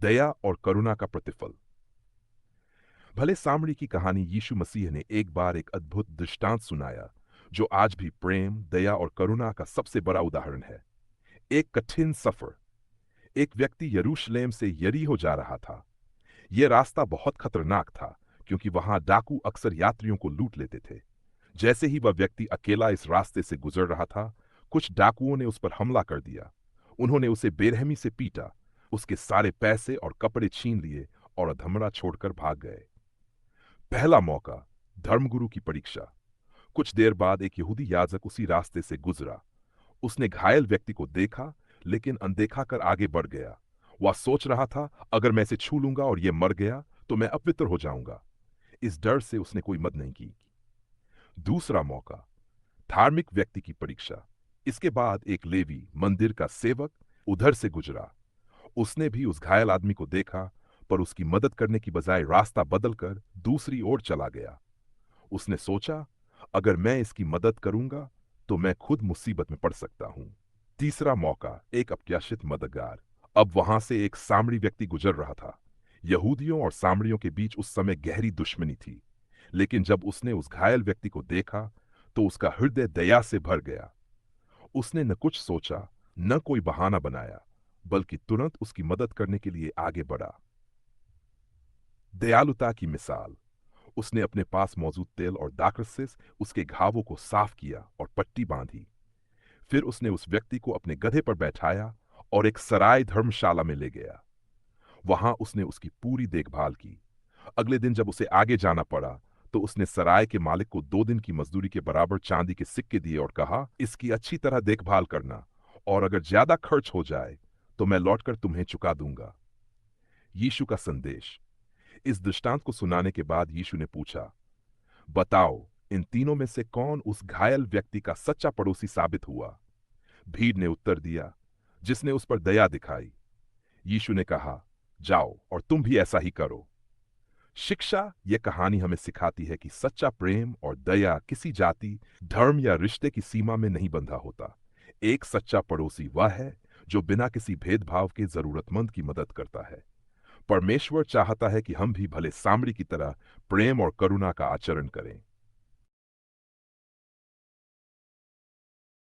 दया और करुणा का प्रतिफल। भले सामरी की कहानी यीशु मसीह ने एक बार एक अद्भुत दृष्टांत सुनाया जो आज भी प्रेम, दया और करुणा का सबसे बड़ा उदाहरण है। एक कठिन सफर। एक व्यक्ति यरूशलेम से यरीहो जा रहा था। यह रास्ता बहुत खतरनाक था क्योंकि वहां डाकू अक्सर यात्रियों को लूट लेते थे। जैसे ही वह व्यक्ति अकेला इस रास्ते से गुजर रहा था, कुछ डाकुओं ने उस पर हमला कर दिया। उन्होंने उसे बेरहमी से पीटा, उसके सारे पैसे और कपड़े छीन लिए और अधमरा छोड़कर भाग गए। पहला मौका, धर्मगुरु की परीक्षा। कुछ देर बाद एक यहूदी याजक उसी रास्ते से गुजरा। उसने घायल व्यक्ति को देखा, लेकिन अनदेखा कर आगे बढ़ गया। वह सोच रहा था, अगर मैं इसे छू लूंगा और यह मर गया तो मैं अपवित्र हो जाऊंगा। इस डर से उसने कोई मदद नहीं की। दूसरा मौका, धार्मिक व्यक्ति की परीक्षा। इसके बाद एक लेवी, मंदिर का सेवक, उधर से गुजरा। उसने भी उस घायल आदमी को देखा, पर उसकी मदद करने की बजाय रास्ता बदलकर दूसरी ओर चला गया। उसने सोचा, अगर मैं इसकी मदद करूंगा तो मैं खुद मुसीबत में पड़ सकता हूं। तीसरा मौका, एक अप्रत्याशित मददगार। अब वहां से एक सामरी व्यक्ति गुजर रहा था। यहूदियों और सामरियों के बीच उस समय गहरी दुश्मनी थी, लेकिन जब उसने उस घायल व्यक्ति को देखा तो उसका हृदय दया से भर गया। उसने न कुछ सोचा, न कोई बहाना बनाया, बल्कि तुरंत उसकी मदद करने के लिए आगे बढ़ा। दयालुता की मिसाल। उसने अपने पास मौजूद तेल और दाखरस से उसके घावों को साफ किया और पट्टी बांधी। फिर उसने उस व्यक्ति को अपने गधे पर बैठाया और एक सराय धर्मशाला में ले गया। वहां उसने उसकी पूरी देखभाल की। अगले दिन जब उसे आगे जाना पड़ा तो उसने सराय के मालिक को 2 दिन की मजदूरी के बराबर चांदी के सिक्के दिए और कहा, इसकी अच्छी तरह देखभाल करना, और अगर ज्यादा खर्च हो जाए तो मैं लौटकर तुम्हें चुका दूंगा। यीशु का संदेश। इस दृष्टांत को सुनाने के बाद यीशु ने पूछा, बताओ, इन तीनों में से कौन उस घायल व्यक्ति का सच्चा पड़ोसी साबित हुआ? भीड़ ने उत्तर दिया, जिसने उस पर दया दिखाई। यीशु ने कहा, जाओ और तुम भी ऐसा ही करो। शिक्षा। यह कहानी हमें सिखाती है कि सच्चा प्रेम और दया किसी जाति, धर्म या रिश्ते की सीमा में नहीं बंधा होता। एक सच्चा पड़ोसी वह है जो बिना किसी भेदभाव के जरूरतमंद की मदद करता है। परमेश्वर चाहता है कि हम भी भले सामरी की तरह प्रेम और करुणा का आचरण करें।